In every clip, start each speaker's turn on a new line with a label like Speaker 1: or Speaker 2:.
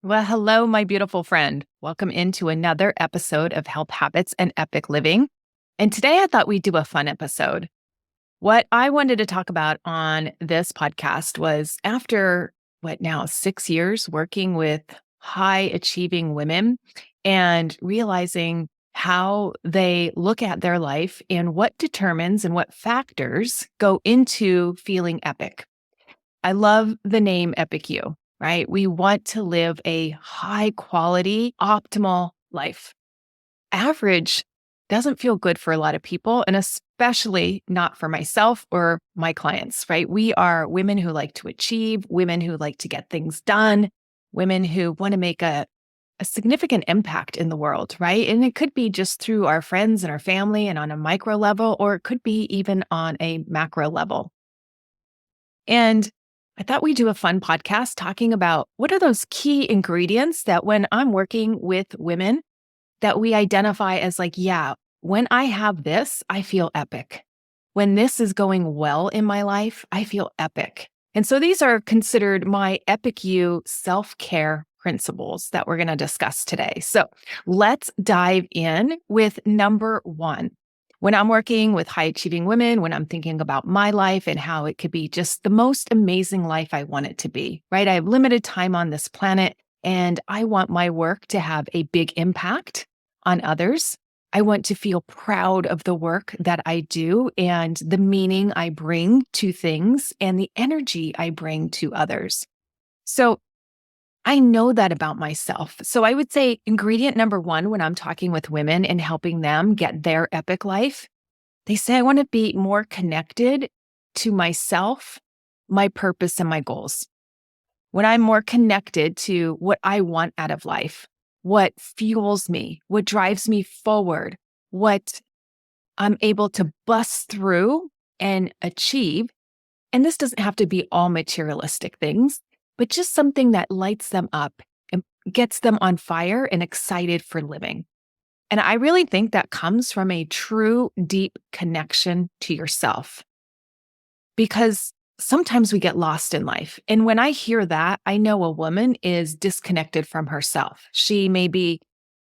Speaker 1: Well, hello, my beautiful friend. Welcome into another episode of Health Habits and Epic Living. And today I thought we'd do a fun episode. What I wanted to talk about on this podcast was after 6 years working with high achieving women and realizing how they look at their life and what determines and what factors go into feeling epic. I love the name EpicYOU, right? We want to live a high quality, optimal life. Average doesn't feel good for a lot of people, and especially not for myself or my clients, right? We are women who like to achieve, women who like to get things done, women who want to make a significant impact in the world, right? And it could be just through our friends and our family and on a micro level, or it could be even on a macro level. And I thought we'd do a fun podcast talking about what are those key ingredients that when I'm working with women that we identify as like, yeah, when I have this, I feel epic. When this is going well in my life, I feel epic. And so these are considered my EpicYOU self-care principles that we're going to discuss today. So let's dive in with number one. When I'm working with high achieving women, when I'm thinking about my life and how it could be just the most amazing life I want it to be, right? I have limited time on this planet and I want my work to have a big impact on others. I want to feel proud of the work that I do and the meaning I bring to things and the energy I bring to others. So I know that about myself. So I would say ingredient number one, when I'm talking with women and helping them get their epic life, they say, I want to be more connected to myself, my purpose, and my goals. When I'm more connected to what I want out of life, what fuels me, what drives me forward, what I'm able to bust through and achieve. And this doesn't have to be all materialistic things, but just something that lights them up and gets them on fire and excited for living. And I really think that comes from a true, deep connection to yourself. Because sometimes we get lost in life. And when I hear that, I know a woman is disconnected from herself. She maybe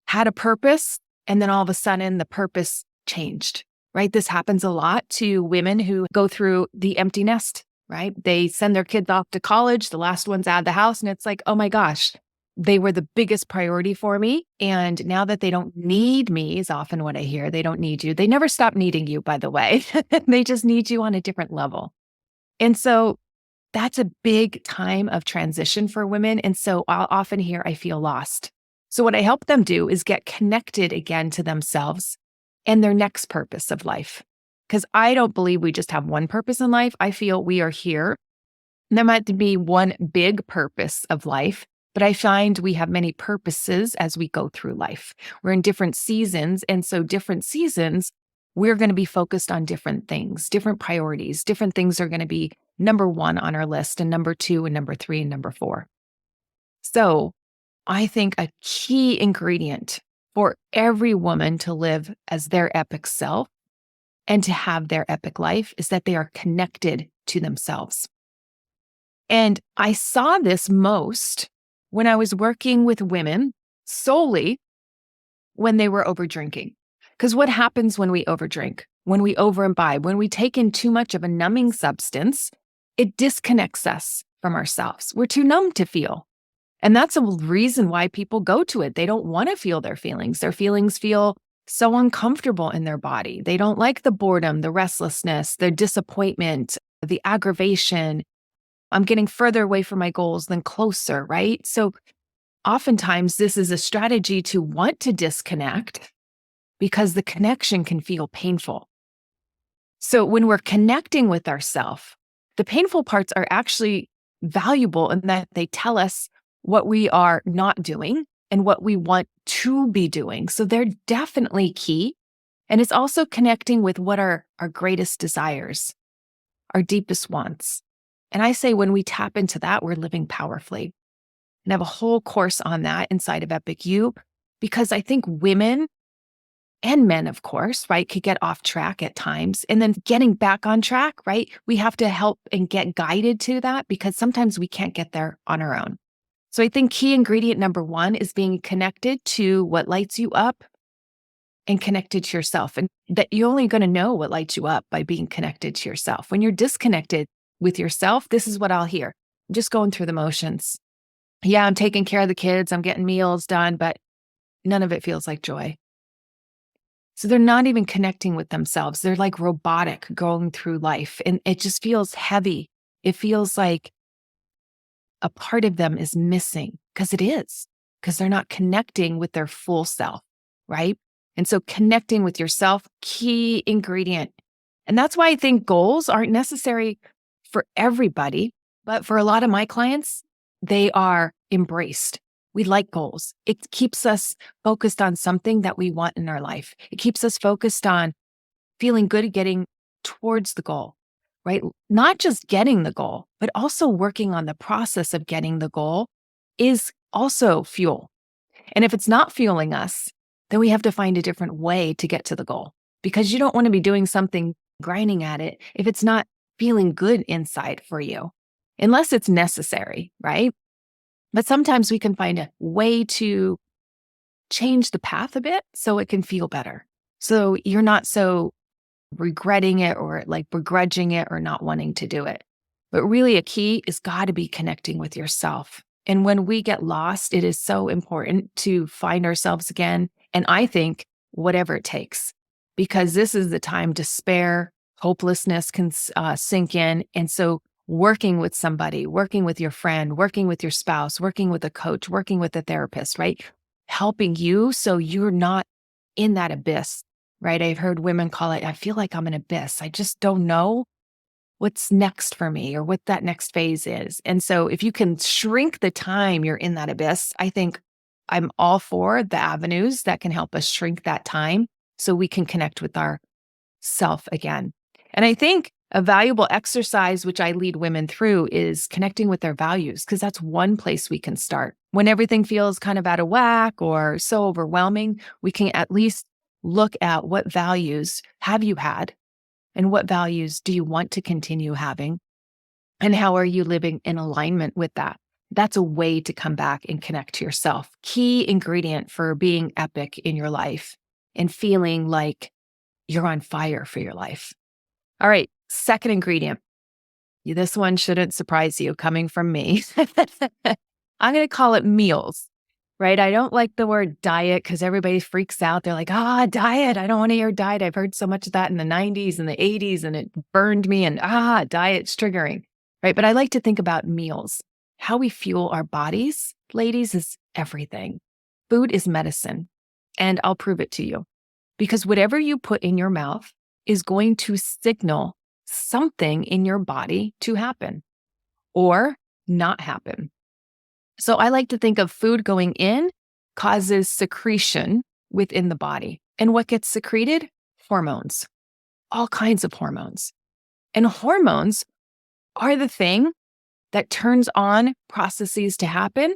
Speaker 1: had a purpose, and then all of a sudden the purpose changed, right? This happens a lot to women who go through the empty nest, right? They send their kids off to college, the last one's out of the house, and it's like, oh my gosh, they were the biggest priority for me. And now that they don't need me is often what I hear. They don't need you. They never stop needing you, by the way. They just need you on a different level. And so that's a big time of transition for women. And so I'll often hear, I feel lost. So what I help them do is get connected again to themselves and their next purpose of life. Because I don't believe we just have one purpose in life. I feel we are here. There might be one big purpose of life, but I find we have many purposes as we go through life. We're in different seasons. And so different seasons, we're going to be focused on different things, different priorities. Different things are going to be number one on our list and number two and number three and number four. So I think a key ingredient for every woman to live as their epic self and to have their epic life is that they are connected to themselves. And I saw this most when I was working with women solely when they were over drinking. Because what happens when we overdrink, when we overimbibe, when we take in too much of a numbing substance, it disconnects us from ourselves. We're too numb to feel. And that's a reason why people go to it. They don't want to feel their feelings. Their feelings feel so uncomfortable in their body. They don't like the boredom, the restlessness, the disappointment, the aggravation. I'm getting further away from my goals than closer, right? So oftentimes this is a strategy to want to disconnect because the connection can feel painful. So when we're connecting with ourselves, the painful parts are actually valuable in that they tell us what we are not doing and what we want to be doing. So they're definitely key. And it's also connecting with what are our greatest desires, our deepest wants. And I say when we tap into that, we're living powerfully. And I have a whole course on that inside of EpicYOU because I think women and men, of course, right, could get off track at times. And then getting back on track, right, we have to help and get guided to that because sometimes we can't get there on our own. So I think key ingredient number one is being connected to what lights you up and connected to yourself. And that you're only going to know what lights you up by being connected to yourself. When you're disconnected with yourself, this is what I'll hear. I'm just going through the motions. Yeah, I'm taking care of the kids. I'm getting meals done, but none of it feels like joy. So they're not even connecting with themselves. They're like robotic going through life, and it just feels heavy. It feels like a part of them is missing, because it is, because they're not connecting with their full self, right? And so connecting with yourself, key ingredient. And that's why I think goals aren't necessary for everybody, but for a lot of my clients, they are embraced. We like goals. It keeps us focused on something that we want in our life. It keeps us focused on feeling good at getting towards the goal, right? Not just getting the goal, but also working on the process of getting the goal is also fuel. And if it's not fueling us, then we have to find a different way to get to the goal, because you don't want to be doing something, grinding at it, if it's not feeling good inside for you, unless it's necessary, right? But sometimes we can find a way to change the path a bit so it can feel better. So you're not so regretting it or like begrudging it or not wanting to do it. But really, a key is got to be connecting with yourself. And when we get lost, it is so important to find ourselves again. And I think whatever it takes, because this is the time despair, hopelessness can sink in. And so working with somebody, working with your friend, working with your spouse, working with a coach, working with a therapist, right? Helping you so you're not in that abyss, right? I've heard women call it, I feel like I'm an abyss. I just don't know what's next for me or what that next phase is. And so if you can shrink the time you're in that abyss, I think I'm all for the avenues that can help us shrink that time so we can connect with our self again. And I think a valuable exercise, which I lead women through, is connecting with their values, because that's one place we can start. When everything feels kind of out of whack or so overwhelming, we can at least look at what values have you had and what values do you want to continue having, and how are you living in alignment with that. That's a way to come back and connect to yourself. Key ingredient for being epic in your life and feeling like you're on fire for your life. All right, second ingredient. This one shouldn't surprise you coming from me. I'm going to call it meals, right? I don't like the word diet because everybody freaks out. They're like, diet. I don't want to hear diet. I've heard so much of that in the 90s and the 80s, and it burned me, and diet's triggering, right? But I like to think about meals. How we fuel our bodies, ladies, is everything. Food is medicine, and I'll prove it to you. Because whatever you put in your mouth is going to signal something in your body to happen or not happen. So I like to think of food going in causes secretion within the body. And what gets secreted? Hormones, all kinds of hormones. And hormones are the thing that turns on processes to happen.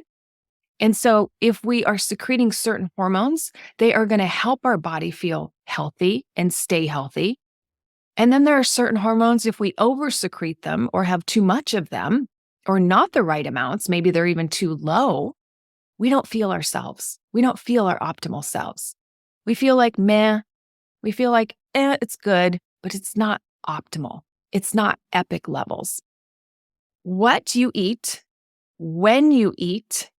Speaker 1: And so if we are secreting certain hormones, they are going to help our body feel healthy and stay healthy. And then there are certain hormones, if we over-secrete them or have too much of them or not the right amounts, maybe they're even too low, we don't feel ourselves. We don't feel our optimal selves. We feel like meh. We feel like, it's good, but it's not optimal. It's not epic levels. What you eat, when you eat,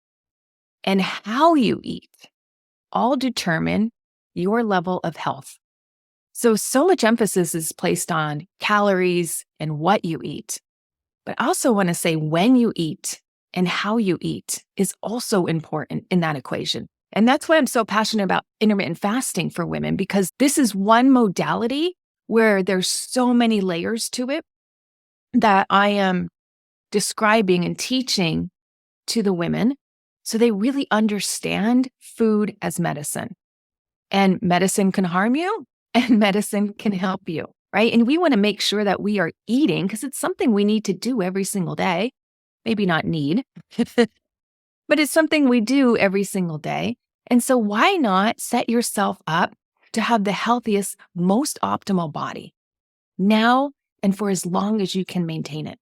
Speaker 1: and how you eat all determine your level of health. So much emphasis is placed on calories and what you eat. But I also want to say when you eat and how you eat is also important in that equation. And that's why I'm so passionate about intermittent fasting for women, because this is one modality where there's so many layers to it that I am describing and teaching to the women so they really understand food as medicine. And medicine can harm you and medicine can help you, right? And we want to make sure that we are eating, because it's something we need to do every single day. Maybe not need, but it's something we do every single day. And so why not set yourself up to have the healthiest, most optimal body now and for as long as you can maintain it?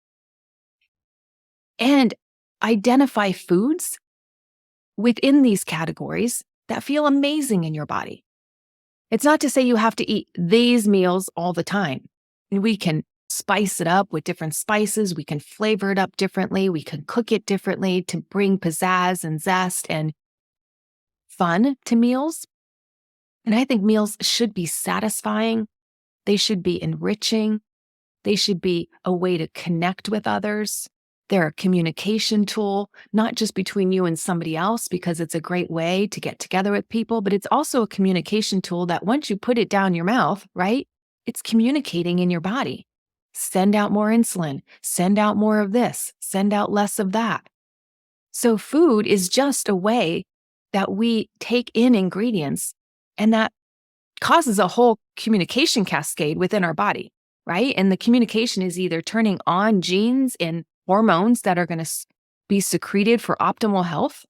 Speaker 1: And identify foods within these categories that feel amazing in your body. It's not to say you have to eat these meals all the time. We can spice it up with different spices. We can flavor it up differently. We can cook it differently to bring pizzazz and zest and fun to meals. And I think meals should be satisfying. They should be enriching. They should be a way to connect with others. They're a communication tool, not just between you and somebody else, because it's a great way to get together with people, but it's also a communication tool that once you put it down your mouth, right, it's communicating in your body. Send out more insulin, send out more of this, send out less of that. So food is just a way that we take in ingredients, and that causes a whole communication cascade within our body, right? And the communication is either turning on genes and hormones that are going to be secreted for optimal health,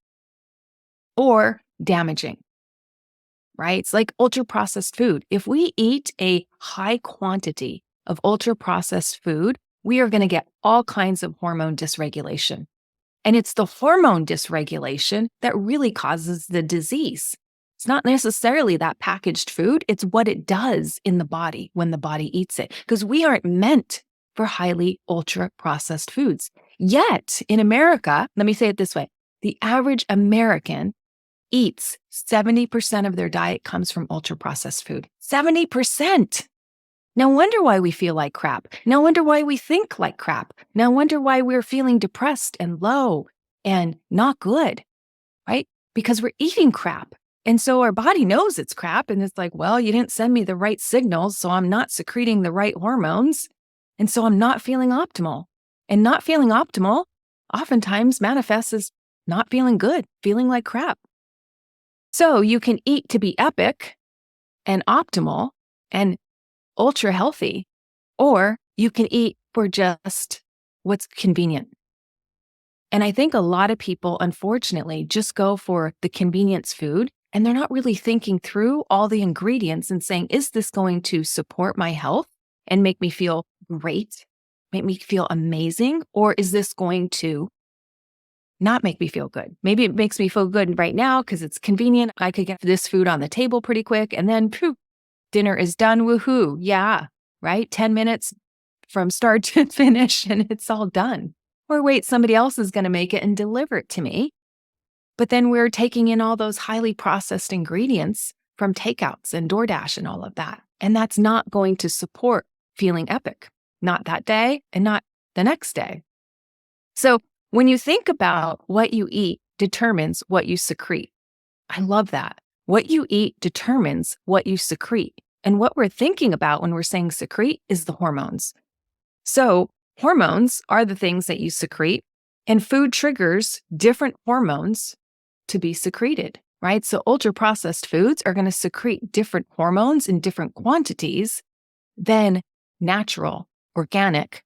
Speaker 1: or damaging, right? It's like ultra-processed food. If we eat a high quantity of ultra-processed food, we are going to get all kinds of hormone dysregulation. And it's the hormone dysregulation that really causes the disease. It's not necessarily that packaged food. It's what it does in the body when the body eats it, because we aren't meant for highly ultra-processed foods. Yet in America, let me say it this way, the average American eats 70% of their diet comes from ultra-processed food. 70%! No wonder why we feel like crap. No wonder why we think like crap. No wonder why we're feeling depressed and low and not good, right? Because we're eating crap. And so our body knows it's crap, and it's like, well, you didn't send me the right signals, so I'm not secreting the right hormones. And so I'm not feeling optimal. And not feeling optimal oftentimes manifests as not feeling good, feeling like crap. So you can eat to be epic and optimal and ultra healthy, or you can eat for just what's convenient. And I think a lot of people, unfortunately, just go for the convenience food, and they're not really thinking through all the ingredients and saying, is this going to support my health and make me feel great, make me feel amazing, or is this going to not make me feel good? Maybe it makes me feel good right now because it's convenient. I could get this food on the table pretty quick, and then poof, dinner is done. Woohoo. Yeah, right? 10 minutes from start to finish, and it's all done. Or wait, somebody else is going to make it and deliver it to me. But then we're taking in all those highly processed ingredients from takeouts and DoorDash and all of that. And that's not going to support feeling epic, not that day and not the next day. So when you think about what you eat determines what you secrete. I love that. What you eat determines what you secrete. And what we're thinking about when we're saying secrete is the hormones. So hormones are the things that you secrete, and food triggers different hormones to be secreted, right? So ultra-processed foods are going to secrete different hormones in different quantities than natural, organic,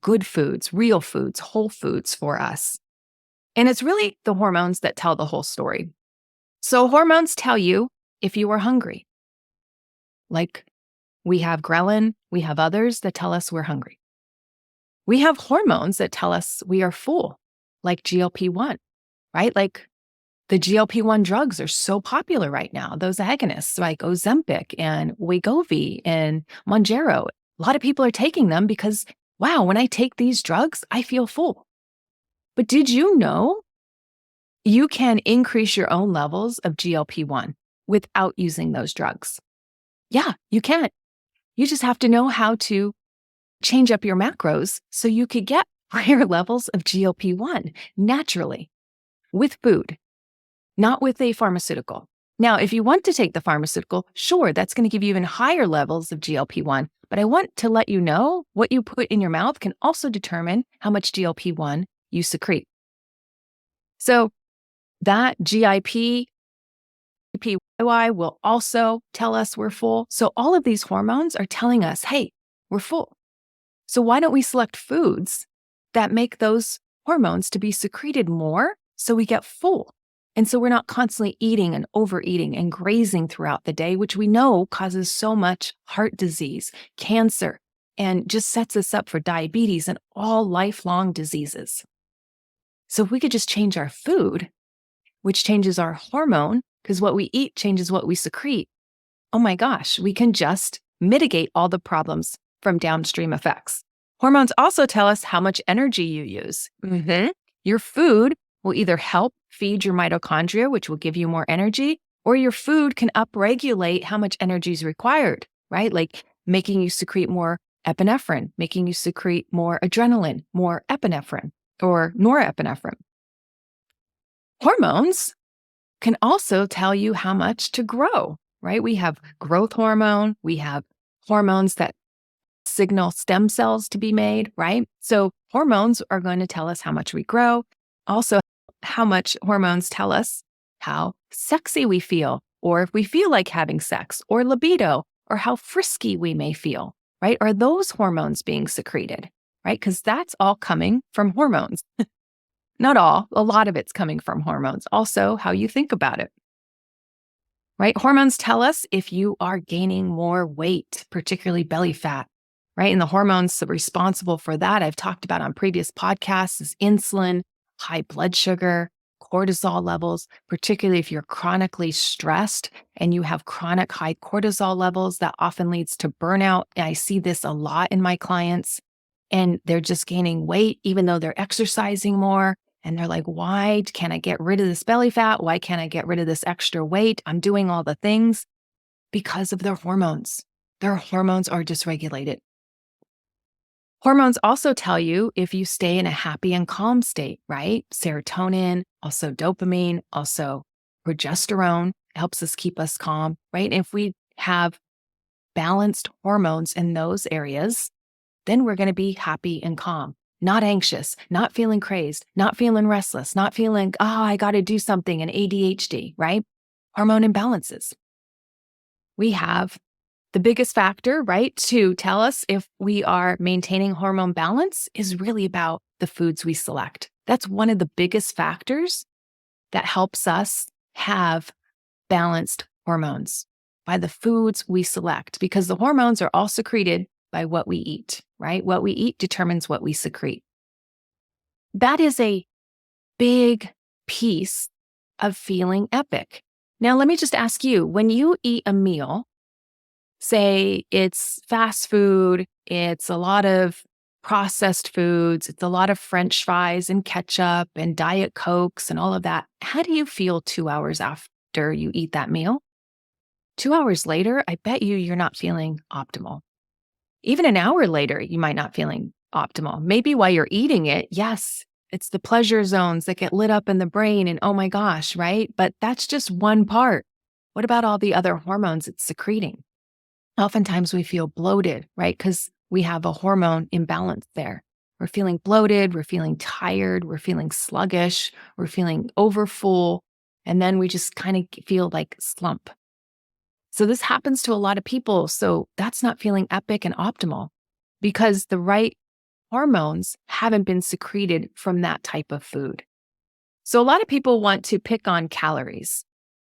Speaker 1: good foods, real foods, whole foods for us. And it's really the hormones that tell the whole story. So hormones tell you if you are hungry. Like we have ghrelin, we have others that tell us we're hungry. We have hormones that tell us we are full, like GLP-1, right? Like the GLP-1 drugs are so popular right now, those agonists like Ozempic and Wegovy and Mounjaro. A lot of people are taking them because, wow, when I take these drugs, I feel full. But did you know you can increase your own levels of GLP-1 without using those drugs? Yeah, you can. You just have to know how to change up your macros so you could get higher levels of GLP-1 naturally with food, not with a pharmaceutical. Now, if you want to take the pharmaceutical, sure, that's going to give you even higher levels of GLP-1. But I want to let you know what you put in your mouth can also determine how much GLP-1 you secrete. So that GIP, PYY will also tell us we're full. So all of these hormones are telling us, hey, we're full. So why don't we select foods that make those hormones to be secreted more so we get full? And so we're not constantly eating and overeating and grazing throughout the day, which we know causes so much heart disease, cancer, and just sets us up for diabetes and all lifelong diseases. So if we could just change our food, which changes our hormone, because what we eat changes what we secrete, oh my gosh, we can just mitigate all the problems from downstream effects. Hormones also tell us how much energy you use. Your food will either help feed your mitochondria, which will give you more energy, or your food can upregulate how much energy is required, right? Like making you secrete more epinephrine, making you secrete more adrenaline, more epinephrine or norepinephrine. Hormones can also tell you how much to grow, right? We have growth hormone, we have hormones that signal stem cells to be made, right? So hormones are going to tell us how much we grow. Also, how much hormones tell us how sexy we feel, or if we feel like having sex, or libido, or how frisky we may feel, right? Are those hormones being secreted, right? Because that's all coming from hormones. Not all, a lot of it's coming from hormones. Also, how you think about it, right? Hormones tell us if you are gaining more weight, particularly belly fat, right? And the hormones responsible for that, I've talked about on previous podcasts, is insulin, high blood sugar, cortisol levels, particularly if you're chronically stressed and you have chronic high cortisol levels, that often leads to burnout. I see this a lot in my clients, and they're just gaining weight even though they're exercising more. And they're like, why can't I get rid of this belly fat? Why can't I get rid of this extra weight? I'm doing all the things because of their hormones. Their hormones are dysregulated. Hormones also tell you if you stay in a happy and calm state, right? Serotonin, also dopamine, also progesterone helps us keep us calm, right? If we have balanced hormones in those areas, then we're going to be happy and calm, not anxious, not feeling crazed, not feeling restless, not feeling, I got to do something, and ADHD, right? Hormone imbalances. We have the biggest factor, right, to tell us if we are maintaining hormone balance is really about the foods we select. That's one of the biggest factors that helps us have balanced hormones, by the foods we select, because the hormones are all secreted by what we eat, right? What we eat determines what we secrete. That is a big piece of feeling epic. Now, let me just ask you, when you eat a meal, say it's fast food, it's a lot of processed foods, it's a lot of French fries and ketchup and Diet Cokes and all of that, how do you feel 2 hours after you eat that meal? 2 hours later, I bet you're not feeling optimal. Even an hour later, you might not feeling optimal. Maybe while you're eating it, yes, it's the pleasure zones that get lit up in the brain and oh my gosh, right? But that's just one part. What about all the other hormones it's secreting? Oftentimes we feel bloated, right? Because we have a hormone imbalance there. We're feeling bloated, we're feeling tired, we're feeling sluggish, we're feeling overfull, and then we just kind of feel like slump. So this happens to a lot of people. So that's not feeling epic and optimal because the right hormones haven't been secreted from that type of food. So a lot of people want to pick on calories.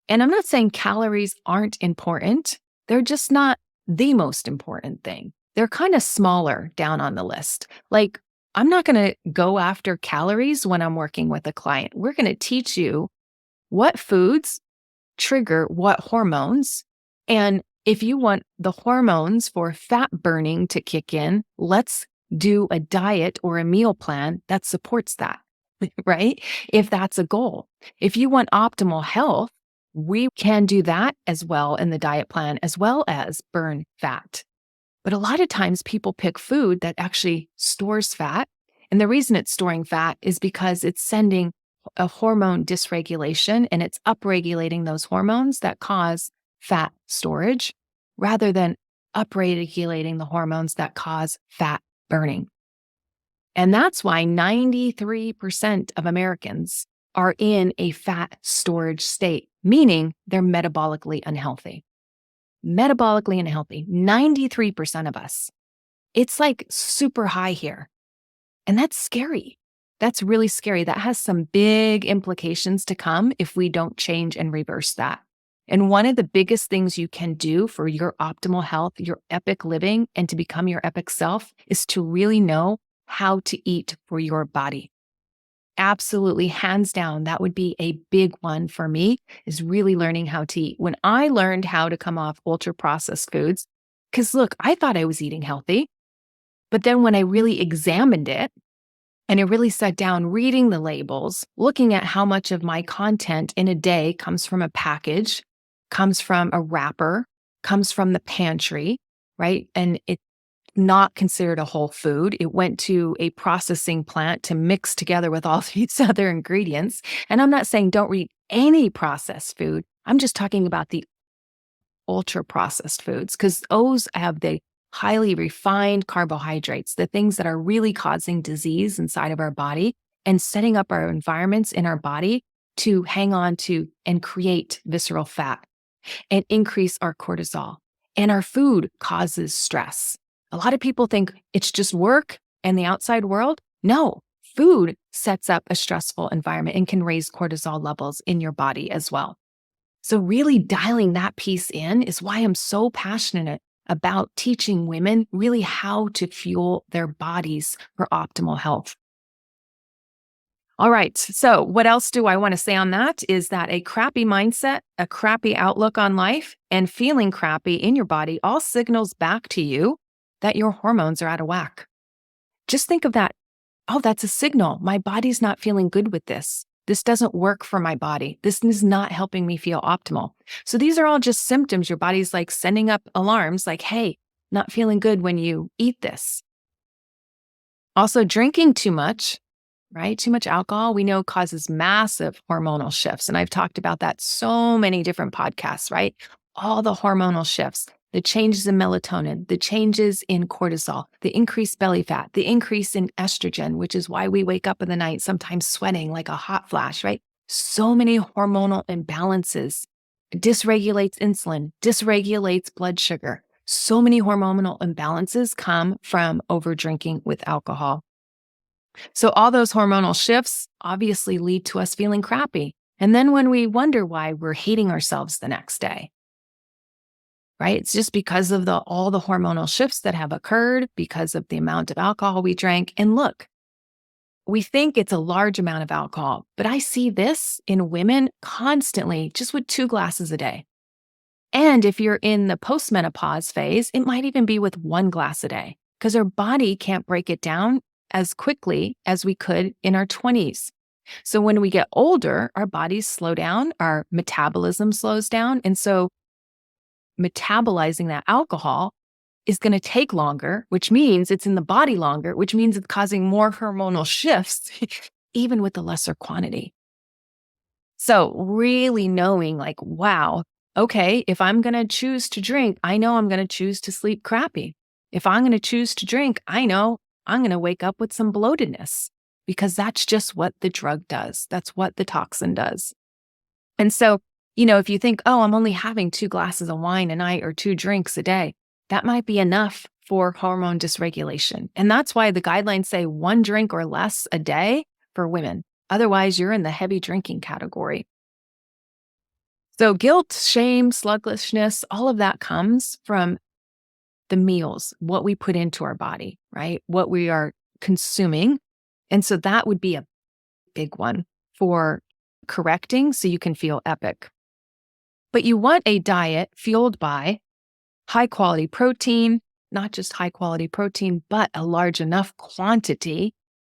Speaker 1: And I'm not saying calories aren't important. They're just not the most important thing. They're kind of smaller down on the list. Like, I'm not going to go after calories when I'm working with a client. We're going to teach you what foods trigger what hormones. And if you want the hormones for fat burning to kick in, let's do a diet or a meal plan that supports that, right? If that's a goal. If you want optimal health, we can do that as well in the diet plan, as well as burn fat. But a lot of times people pick food that actually stores fat. And the reason it's storing fat is because it's sending a hormone dysregulation and it's upregulating those hormones that cause fat storage rather than upregulating the hormones that cause fat burning. And that's why 93% of Americans are in a fat storage state, meaning they're metabolically unhealthy. Metabolically unhealthy, 93% of us. It's like super high here. And that's scary. That's really scary. That has some big implications to come if we don't change and reverse that. And one of the biggest things you can do for your optimal health, your epic living, and to become your epic self is to really know how to eat for your body. absolutely, hands down, that would be a big one for me, is really learning how to eat. When I learned how to come off ultra processed foods, because look, I thought I was eating healthy, but then when I really examined it and I really sat down reading the labels, looking at how much of my content in a day comes from a package, comes from a wrapper, comes from the pantry, right? And it's not considered a whole food. It went to a processing plant to mix together with all these other ingredients. And I'm not saying don't eat any processed food. I'm just talking about the ultra processed foods, because those have the highly refined carbohydrates, the things that are really causing disease inside of our body and setting up our environments in our body to hang on to and create visceral fat and increase our cortisol. And our food causes stress. A lot of people think it's just work and the outside world. No, food sets up a stressful environment and can raise cortisol levels in your body as well. So really dialing that piece in is why I'm so passionate about teaching women really how to fuel their bodies for optimal health. All right. So what else do I want to say on that is that a crappy mindset, a crappy outlook on life, and feeling crappy in your body all signals back to you that your hormones are out of whack. Just think of that. Oh, that's a signal. My body's not feeling good with this. This doesn't work for my body. This is not helping me feel optimal. So these are all just symptoms. Your body's like sending up alarms like, hey, not feeling good when you eat this. Also, drinking too much, right? Too much alcohol, we know causes massive hormonal shifts. And I've talked about that so many different podcasts, right? All the hormonal shifts, the changes in melatonin, the changes in cortisol, the increased belly fat, the increase in estrogen, which is why we wake up in the night sometimes sweating like a hot flash, right? So many hormonal imbalances, dysregulates insulin, dysregulates blood sugar. So many hormonal imbalances come from over drinking with alcohol. So all those hormonal shifts obviously lead to us feeling crappy. And then when we wonder why, we're hating ourselves the next day. Right? It's just because of all the hormonal shifts that have occurred, because of the amount of alcohol we drank. And look, we think it's a large amount of alcohol, but I see this in women constantly, just with 2 glasses a day. And if you're in the postmenopause phase, it might even be with 1 glass a day, because our body can't break it down as quickly as we could in our 20s. So when we get older, our bodies slow down, our metabolism slows down. And so metabolizing that alcohol is going to take longer, which means it's in the body longer, which means it's causing more hormonal shifts, even with the lesser quantity. So really knowing like, wow, okay, if I'm going to choose to drink, I know I'm going to choose to sleep crappy. If I'm going to choose to drink, I know I'm going to wake up with some bloatedness, because that's just what the drug does. That's what the toxin does. And so, if you think, oh, I'm only having 2 glasses of wine a night or 2 drinks a day, that might be enough for hormone dysregulation. And that's why the guidelines say 1 drink or less a day for women. Otherwise, you're in the heavy drinking category. So guilt, shame, sluggishness, all of that comes from the meals, what we put into our body, right? What we are consuming. And so that would be a big one for correcting so you can feel epic. But you want a diet fueled by high quality protein, not just high quality protein, but a large enough quantity.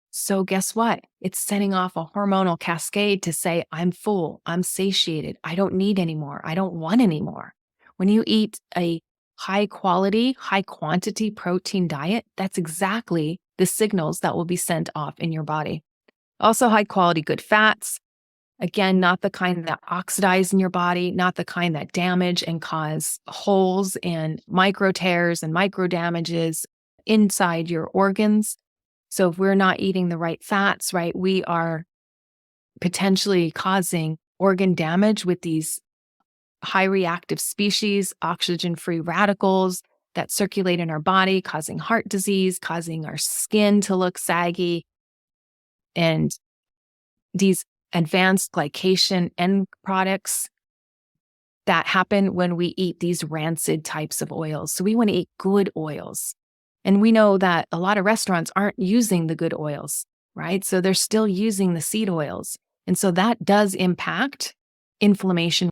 Speaker 1: So guess what? It's setting off a hormonal cascade to say, I'm full, I'm satiated, I don't need any more, I don't want any more. When you eat a high quality, high quantity protein diet, that's exactly the signals that will be sent off in your body. Also high quality good fats. Again, not the kind that oxidize in your body, not the kind that damage and cause holes and micro tears and micro damages inside your organs. So if we're not eating the right fats, right, we are potentially causing organ damage with these high reactive species, oxygen-free radicals that circulate in our body, causing heart disease, causing our skin to look saggy, and these advanced glycation end products that happen when we eat these rancid types of oils. So we want to eat good oils. And we know that a lot of restaurants aren't using the good oils, right? So they're still using the seed oils. And so that does impact inflammation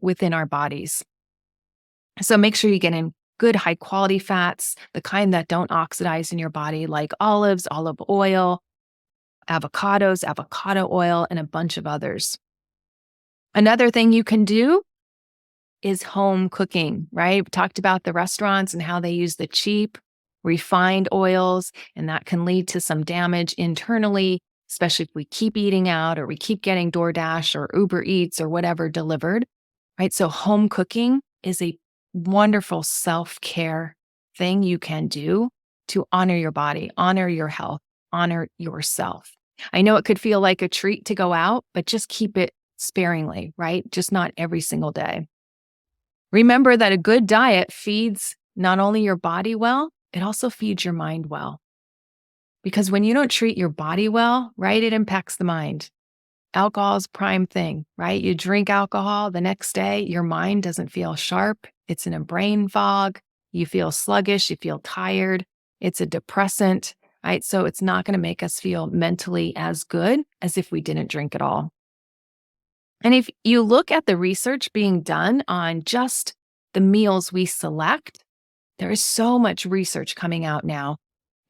Speaker 1: within our bodies. So make sure you get in good high quality fats, the kind that don't oxidize in your body, like olives, olive oil, avocados, avocado oil, and a bunch of others. Another thing you can do is home cooking, right? We talked about the restaurants and how they use the cheap, refined oils, and that can lead to some damage internally, especially if we keep eating out or we keep getting DoorDash or Uber Eats or whatever delivered, right? So home cooking is a wonderful self-care thing you can do to honor your body, honor your health, honor yourself. I know it could feel like a treat to go out, but just keep it sparingly, right? Just not every single day. Remember that a good diet feeds not only your body well, it also feeds your mind well. Because when you don't treat your body well, right, it impacts the mind. Alcohol is a prime thing, right? You drink alcohol, the next day, your mind doesn't feel sharp. It's in a brain fog. You feel sluggish. You feel tired. It's a depressant, right? So it's not going to make us feel mentally as good as if we didn't drink at all. And if you look at the research being done on just the meals we select, there is so much research coming out now.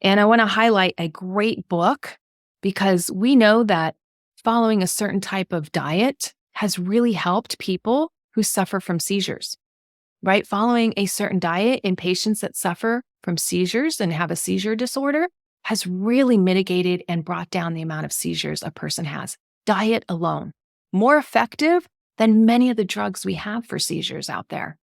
Speaker 1: And I want to highlight a great book because we know that following a certain type of diet has really helped people who suffer from seizures, right? Following a certain diet in patients that suffer from seizures and have a seizure disorder has really mitigated and brought down the amount of seizures a person has. Diet alone. More effective than many of the drugs we have for seizures out there.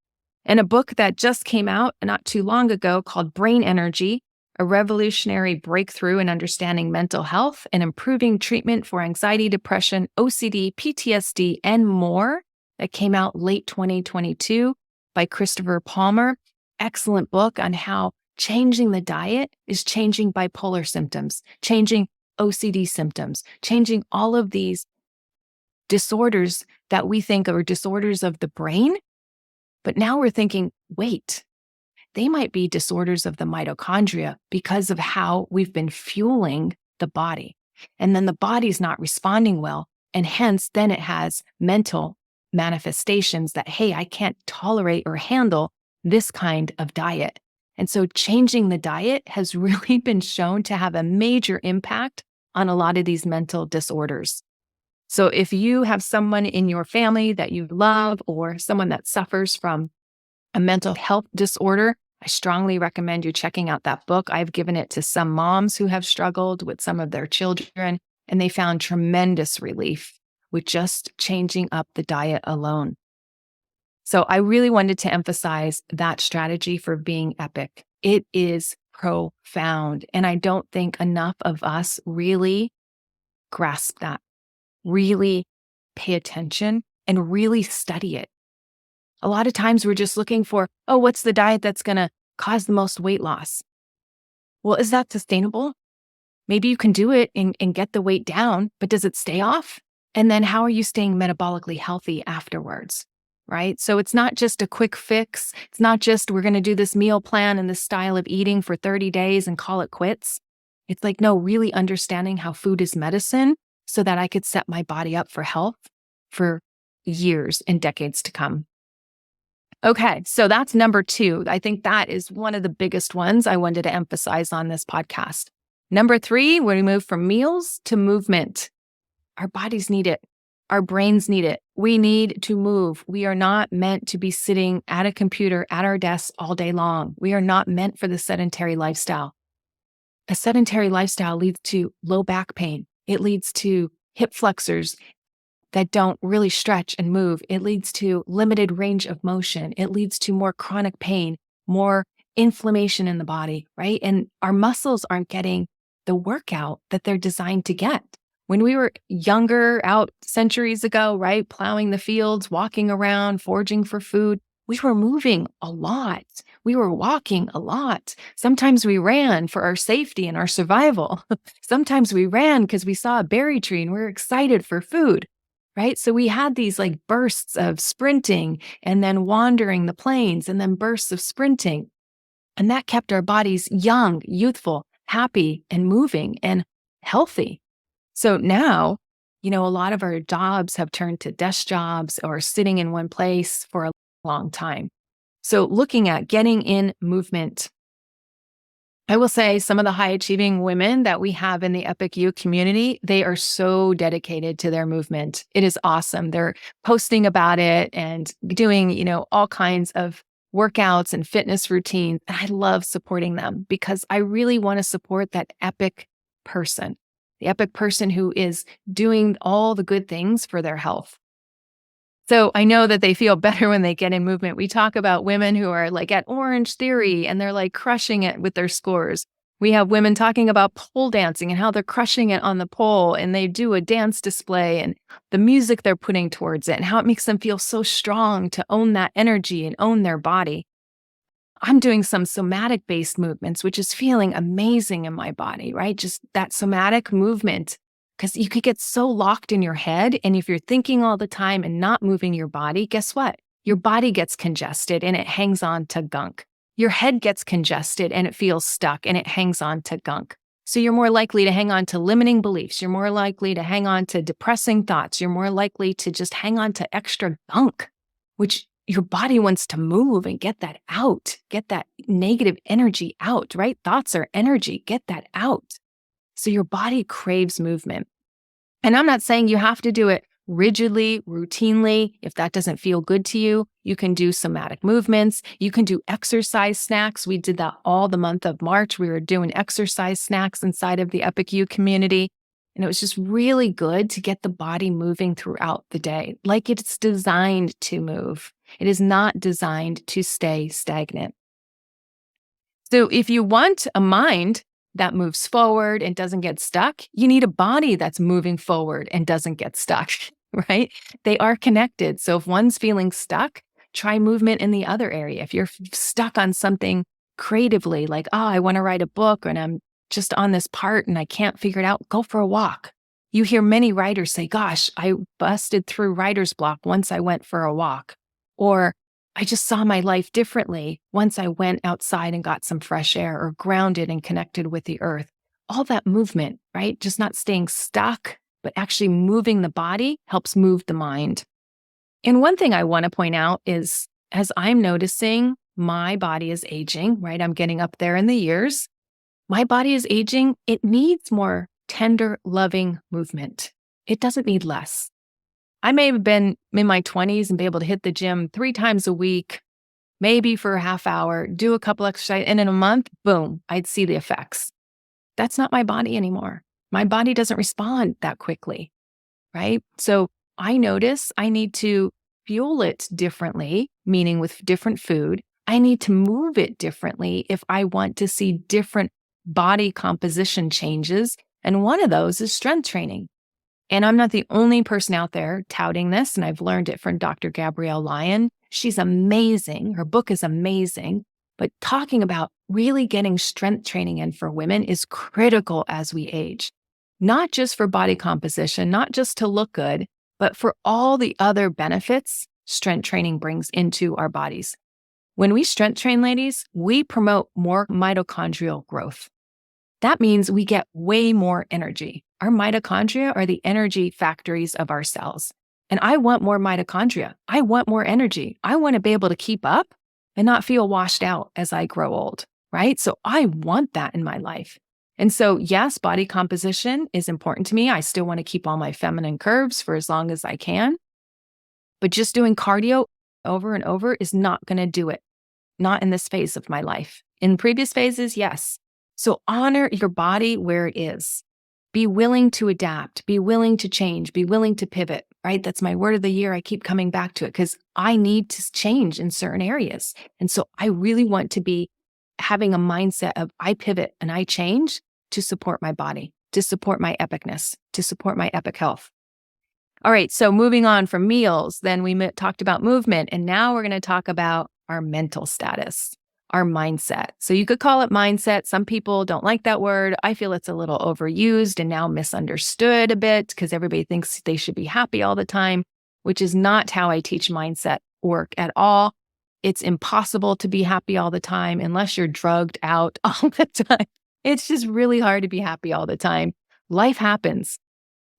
Speaker 1: And a book that just came out not too long ago called Brain Energy, a revolutionary breakthrough in understanding mental health and improving treatment for anxiety, depression, OCD, PTSD, and more, that came out late 2022 by Christopher Palmer. Excellent book on how changing the diet is changing bipolar symptoms, changing OCD symptoms, changing all of these disorders that we think are disorders of the brain. But now we're thinking, wait, they might be disorders of the mitochondria because of how we've been fueling the body. And then the body's not responding well. And hence, then it has mental manifestations that, hey, I can't tolerate or handle this kind of diet. And so changing the diet has really been shown to have a major impact on a lot of these mental disorders. So if you have someone in your family that you love or someone that suffers from a mental health disorder, I strongly recommend you checking out that book. I've given it to some moms who have struggled with some of their children, and they found tremendous relief with just changing up the diet alone. So I really wanted to emphasize that strategy for being epic. It is profound, and I don't think enough of us really grasp that. Really pay attention and really study it. A lot of times we're just looking for, oh, what's the diet that's going to cause the most weight loss? Well, is that sustainable? Maybe you can do it and get the weight down, but does it stay off? And then how are you staying metabolically healthy afterwards, right? So it's not just a quick fix. It's not just we're going to do this meal plan and this style of eating for 30 days and call it quits. It's like, no, really understanding how food is medicine so that I could set my body up for health for years and decades to come. Okay, so that's number 2. I think that is one of the biggest ones I wanted to emphasize on this podcast. Number 3, we move from meals to movement. Our bodies need it. Our brains need it. We need to move. We are not meant to be sitting at a computer at our desks all day long. We are not meant for the sedentary lifestyle. A sedentary lifestyle leads to low back pain. It leads to hip flexors that don't really stretch and move. It leads to limited range of motion. It leads to more chronic pain, more inflammation in the body, right? And our muscles aren't getting the workout that they're designed to get. When we were younger, out centuries ago, right, plowing the fields, walking around, foraging for food, we were moving a lot. We were walking a lot. Sometimes we ran for our safety and our survival. Sometimes we ran because we saw a berry tree and we were excited for food, right? So we had these like bursts of sprinting and then wandering the plains and then bursts of sprinting. And that kept our bodies young, youthful, happy, and moving and healthy. So now, a lot of our jobs have turned to desk jobs or sitting in one place for a long time. So looking at getting in movement, I will say some of the high achieving women that we have in the EpicYOU community, they are so dedicated to their movement. It is awesome. They're posting about it and doing, all kinds of workouts and fitness routines. And I love supporting them because I really want to support that epic person, the epic person who is doing all the good things for their health. So I know that they feel better when they get in movement. We talk about women who are like at Orange Theory and they're like crushing it with their scores. We have women talking about pole dancing and how they're crushing it on the pole and they do a dance display and the music they're putting towards it and how it makes them feel so strong to own that energy and own their body. I'm doing some somatic based movements, which is feeling amazing in my body, right? Just that somatic movement. Because you could get so locked in your head. And if you're thinking all the time and not moving your body, guess what? Your body gets congested and it hangs on to gunk. Your head gets congested and it feels stuck and it hangs on to gunk. So you're more likely to hang on to limiting beliefs. You're more likely to hang on to depressing thoughts. You're more likely to just hang on to extra gunk, which your body wants to move and get that out, get that negative energy out, right? Thoughts are energy, get that out. So your body craves movement. And I'm not saying you have to do it rigidly, routinely. If that doesn't feel good to you, you can do somatic movements. You can do exercise snacks. We did that all the month of March. We were doing exercise snacks inside of the EpicYOU community. And it was just really good to get the body moving throughout the day, like it's designed to move. It is not designed to stay stagnant. So if you want a mind that moves forward and doesn't get stuck, you need a body that's moving forward and doesn't get stuck, right? They are connected. So if one's feeling stuck, try movement in the other area. If you're stuck on something creatively, like, I want to write a book and I'm just on this part and I can't figure it out, go for a walk. You hear many writers say, gosh, I busted through writer's block once I went for a walk. Or I just saw my life differently once I went outside and got some fresh air or grounded and connected with the earth. All that movement, right? Just not staying stuck, but actually moving the body helps move the mind. And one thing I want to point out is as I'm noticing my body is aging, right? I'm getting up there in the years. My body is aging. It needs more tender, loving movement. It doesn't need less. I may have been in my 20s and be able to hit the gym 3 times a week, maybe for a half hour, do a couple exercises, and in a month, boom, I'd see the effects. That's not my body anymore. My body doesn't respond that quickly, right? So I notice I need to fuel it differently, meaning with different food. I need to move it differently if I want to see different body composition changes. And one of those is strength training. And I'm not the only person out there touting this, and I've learned it from Dr. Gabrielle Lyon. She's amazing. Her book is amazing. But talking about really getting strength training in for women is critical as we age, not just for body composition, not just to look good, but for all the other benefits strength training brings into our bodies. When we strength train, ladies, we promote more mitochondrial growth. That means we get way more energy. Our mitochondria are the energy factories of our cells. And I want more mitochondria. I want more energy. I want to be able to keep up and not feel washed out as I grow old, right? So I want that in my life. And so, yes, body composition is important to me. I still want to keep all my feminine curves for as long as I can. But just doing cardio over and over is not going to do it. Not in this phase of my life. In previous phases, yes. So honor your body where it is. Be willing to adapt, be willing to change, be willing to pivot, right? That's my word of the year. I keep coming back to it because I need to change in certain areas. And so I really want to be having a mindset of I pivot and I change to support my body, to support my epicness, to support my epic health. All right, so moving on from meals, then we talked about movement, and now we're going to talk about our mental status. Our mindset. So you could call it mindset. Some people don't like that word. I feel it's a little overused and now misunderstood a bit because everybody thinks they should be happy all the time, which is not how I teach mindset work at all. It's impossible to be happy all the time unless you're drugged out all the time. It's just really hard to be happy all the time. Life happens.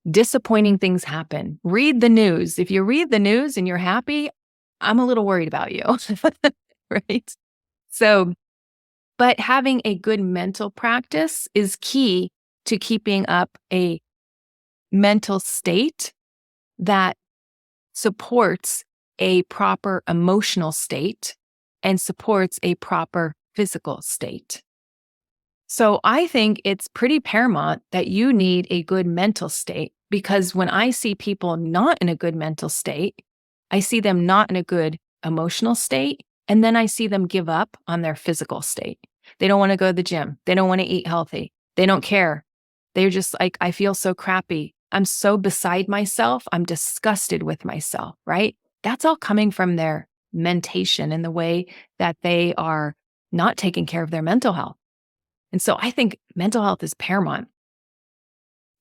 Speaker 1: Disappointing things happen. Read the news. If you read the news and you're happy, I'm a little worried about you, right? So, but having a good mental practice is key to keeping up a mental state that supports a proper emotional state and supports a proper physical state. So I think it's pretty paramount that you need a good mental state, because when I see people not in a good mental state, I see them not in a good emotional state, and then I see them give up on their physical state. They don't want to go to the gym. They don't want to eat healthy. They don't care. They're just like, I feel so crappy. I'm so beside myself. I'm disgusted with myself, right? That's all coming from their mentation and the way that they are not taking care of their mental health. And so I think mental health is paramount.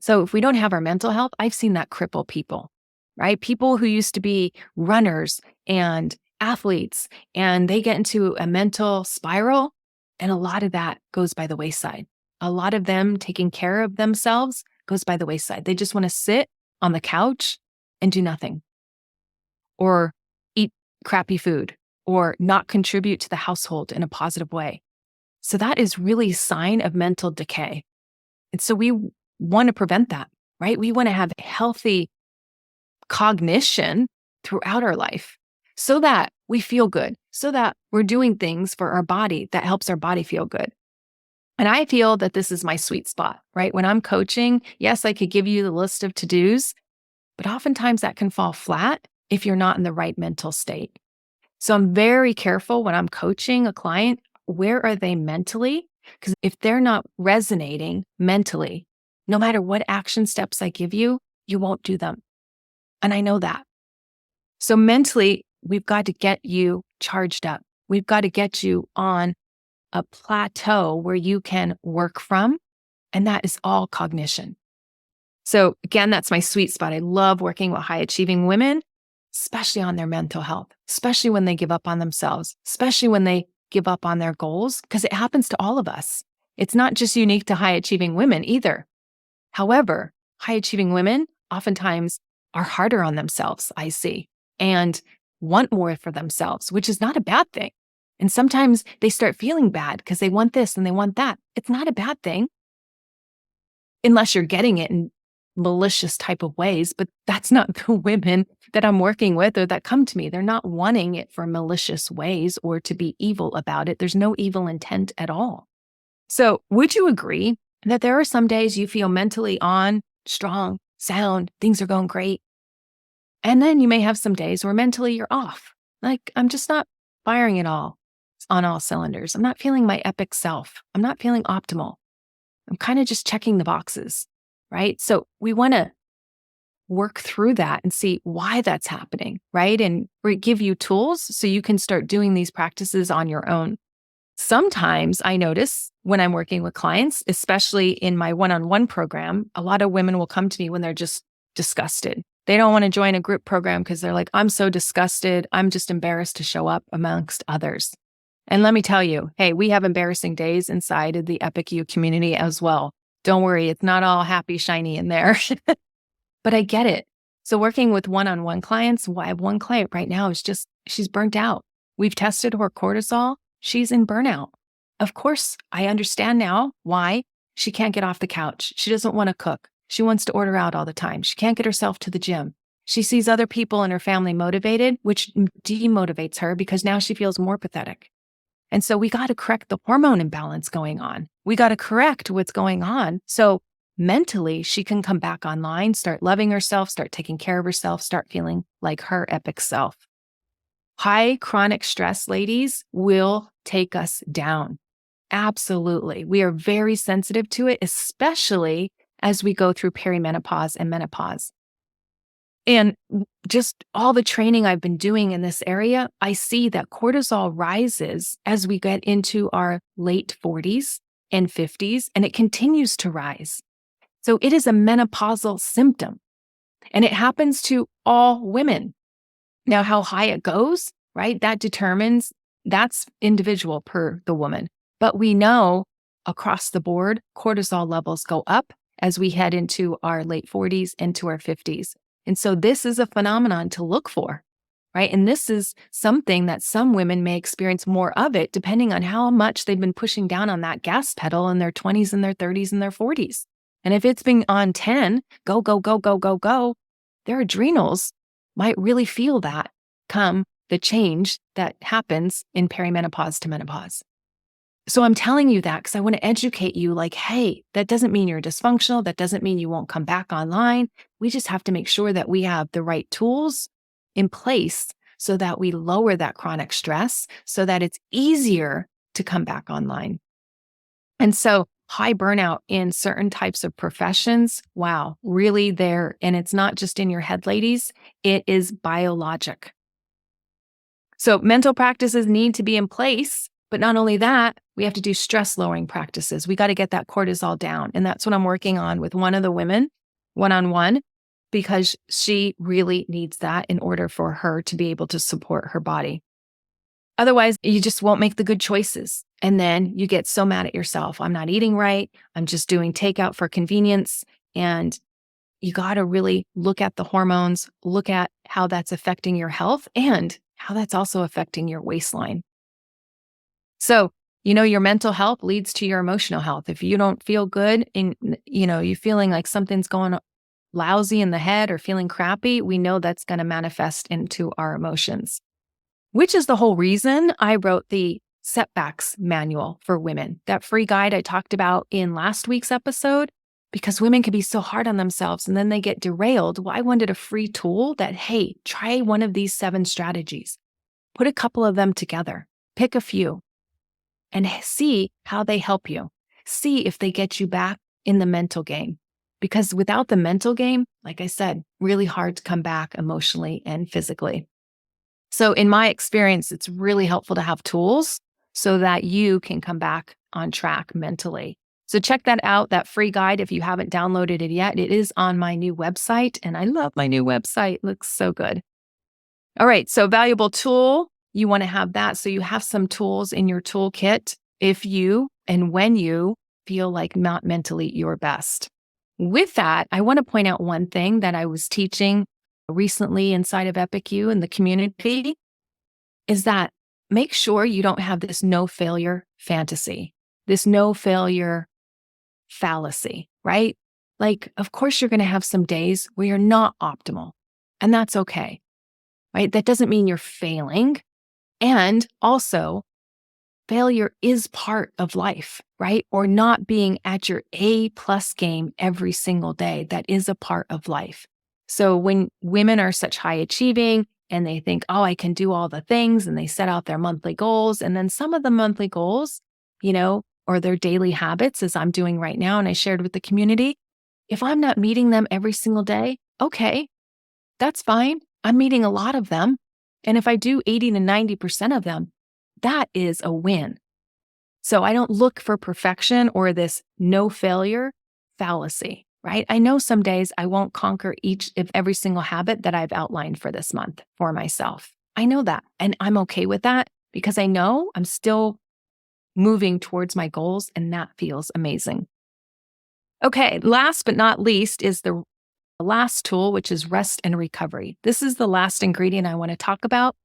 Speaker 1: So if we don't have our mental health, I've seen that cripple people, right? People who used to be runners and athletes, and they get into a mental spiral, and a lot of that goes by the wayside. A lot of them taking care of themselves goes by the wayside. They just want to sit on the couch and do nothing, or eat crappy food, or not contribute to the household in a positive way. So that is really a sign of mental decay. And so we want to prevent that, right? We want to have healthy cognition throughout our life so that we feel good, so that we're doing things for our body that helps our body feel good. And I feel that this is my sweet spot, right? When I'm coaching, yes, I could give you the list of to-dos, but oftentimes that can fall flat if you're not in the right mental state. So I'm very careful when I'm coaching a client, where are they mentally? Because if they're not resonating mentally, no matter what action steps I give you, you won't do them. And I know that. So mentally, we've got to get you charged up. We've got to get you on a plateau where you can work from, and that is all cognition. So again, that's my sweet spot. I love working with high achieving women, especially on their mental health, especially when they give up on themselves, especially when they give up on their goals, because it happens to all of us. It's not just unique to high achieving women either. However, high achieving women oftentimes are harder on themselves, I see, and want more for themselves, which is not a bad thing. And sometimes they start feeling bad because they want this and they want that. It's not a bad thing unless you're getting it in malicious type of ways, but that's not the women that I'm working with or that come to me. They're not wanting it for malicious ways or to be evil about it. There's no evil intent at all. So would you agree that there are some days you feel mentally on, strong, sound, things are going great? And then you may have some days where mentally you're off. Like, I'm just not firing it all on all cylinders. I'm not feeling my epic self. I'm not feeling optimal. I'm kind of just checking the boxes, right? So we want to work through that and see why that's happening, right? And we give you tools so you can start doing these practices on your own. Sometimes I notice when I'm working with clients, especially in my one-on-one program, a lot of women will come to me when they're just disgusted. They don't want to join a group program because they're like, I'm so disgusted. I'm just embarrassed to show up amongst others. And let me tell you, hey, we have embarrassing days inside of the EpicYOU community as well. Don't worry, it's not all happy, shiny in there. But I get it. So working with one-on-one clients, I have one client right now is just, she's burnt out. We've tested her cortisol. She's in burnout. Of course, I understand now why she can't get off the couch. She doesn't want to cook. She wants to order out all the time. She can't get herself to the gym. She sees other people in her family motivated, which demotivates her because now she feels more pathetic. And so we got to correct the hormone imbalance going on. We got to correct what's going on. So mentally, she can come back online, start loving herself, start taking care of herself, start feeling like her epic self. High chronic stress, ladies, will take us down. Absolutely. We are very sensitive to it, especially as we go through perimenopause and menopause. And just all the training I've been doing in this area, I see that cortisol rises as we get into our late 40s and 50s, and it continues to rise. So it is a menopausal symptom, and it happens to all women. Now, how high it goes, right? That's individual per the woman. But we know across the board, cortisol levels go up as we head into our late 40s, into our 50s. And so this is a phenomenon to look for, right? And this is something that some women may experience more of it, depending on how much they've been pushing down on that gas pedal in their 20s and their 30s and their 40s. And if it's been on 10, go, go, go, go, go, go, their adrenals might really feel that come the change that happens in perimenopause to menopause. So I'm telling you that because I want to educate you like, hey, that doesn't mean you're dysfunctional. That doesn't mean you won't come back online. We just have to make sure that we have the right tools in place so that we lower that chronic stress so that it's easier to come back online. And so high burnout in certain types of professions, wow, really there. And it's not just in your head, ladies, it is biologic. So mental practices need to be in place. But not only that, we have to do stress lowering practices. We got to get that cortisol down. And that's what I'm working on with one of the women, one-on-one, because she really needs that in order for her to be able to support her body. Otherwise, you just won't make the good choices. And then you get so mad at yourself. I'm not eating right. I'm just doing takeout for convenience. And you got to really look at the hormones, look at how that's affecting your health and how that's also affecting your waistline. So, your mental health leads to your emotional health. If you don't feel good and, you're feeling like something's going lousy in the head or feeling crappy, we know that's going to manifest into our emotions, which is the whole reason I wrote the setbacks manual for women, that free guide I talked about in last week's episode, because women can be so hard on themselves and then they get derailed. Well, I wanted a free tool that, hey, try one of these 7 strategies, put a couple of them together, pick a few, and see how they help you. See if they get you back in the mental game. Because without the mental game, like I said, really hard to come back emotionally and physically. So in my experience, it's really helpful to have tools so that you can come back on track mentally. So check that out, that free guide, if you haven't downloaded it yet. It is on my new website, and I love my new website. It looks so good. All right, so valuable tool. You want to have that so you have some tools in your toolkit if you and when you feel like not mentally your best. With that, I want to point out one thing that I was teaching recently inside of EpicYOU in the community is that make sure you don't have this no failure fantasy, this no failure fallacy, right? Like, of course, you're going to have some days where you're not optimal, and that's okay, right? That doesn't mean you're failing. And also, failure is part of life, right? Or not being at your A+ game every single day. That is a part of life. So when women are such high achieving and they think, oh, I can do all the things, and they set out their monthly goals, and then some of the monthly goals, or their daily habits, as I'm doing right now, and I shared with the community, if I'm not meeting them every single day, okay, that's fine. I'm meeting a lot of them. And if I do 80 to 90% of them, that is a win. So I don't look for perfection or this no failure fallacy, right? I know some days I won't conquer every single habit that I've outlined for this month for myself. I know that, and I'm okay with that because I know I'm still moving towards my goals, and that feels amazing. Okay, last but not least is the last tool, which is rest and recovery. This is the last ingredient I want to talk about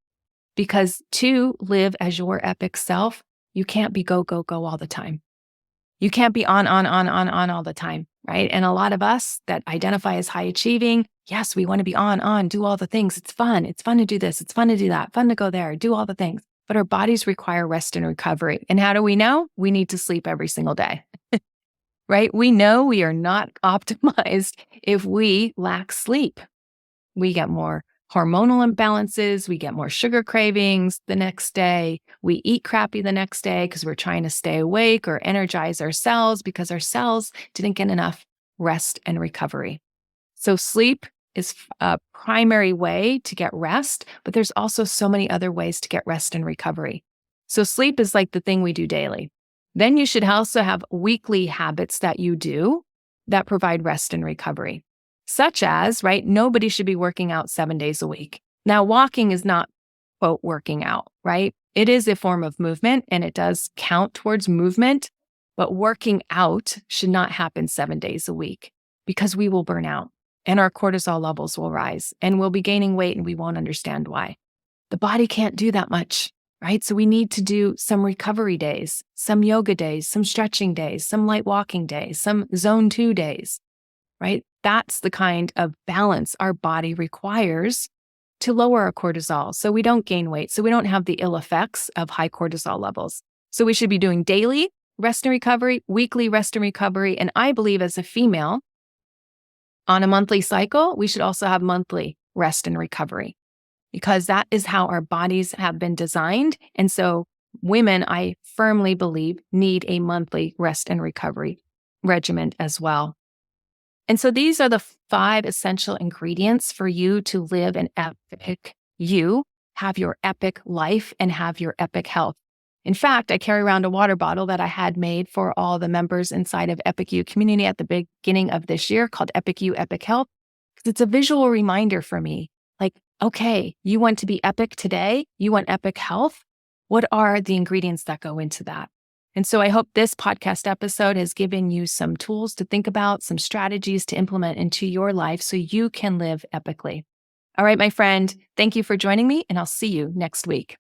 Speaker 1: because to live as your epic self, you can't be go, go, go all the time. You can't be on all the time, right? And a lot of us that identify as high achieving, yes, we want to be on, do all the things. It's fun. It's fun to do this. It's fun to do that. Fun to go there, do all the things. But our bodies require rest and recovery. And how do we know? We need to sleep every single day. Right? We know we are not optimized if we lack sleep. We get more hormonal imbalances. We get more sugar cravings the next day. We eat crappy the next day because we're trying to stay awake or energize our cells because our cells didn't get enough rest and recovery. So sleep is a primary way to get rest, but there's also so many other ways to get rest and recovery. So sleep is like the thing we do daily. Then you should also have weekly habits that you do that provide rest and recovery, such as, right, nobody should be working out 7 days a week. Now, walking is not, quote, working out, right? It is a form of movement and it does count towards movement, But working out should not happen 7 days a week because we will burn out and our cortisol levels will rise and we'll be gaining weight and we won't understand why. The body can't do that much, right? So we need to do some recovery days, some yoga days, some stretching days, some light walking days, some zone 2 days, right? That's the kind of balance our body requires to lower our cortisol so we don't gain weight, so we don't have the ill effects of high cortisol levels. So we should be doing daily rest and recovery, weekly rest and recovery. And I believe as a female, on a monthly cycle, we should also have monthly rest and recovery because that is how our bodies have been designed. And so women, I firmly believe, need a monthly rest and recovery regimen as well. And so these are the 5 essential ingredients for you to live an epic you, have your epic life, and have your epic health. In fact, I carry around a water bottle that I had made for all the members inside of EpicYOU community at the beginning of this year called EpicYOU Epic Health, because it's a visual reminder for me. Like, okay, you want to be epic today? You want epic health? What are the ingredients that go into that? And so I hope this podcast episode has given you some tools to think about, some strategies to implement into your life so you can live epically. All right, my friend, thank you for joining me, and I'll see you next week.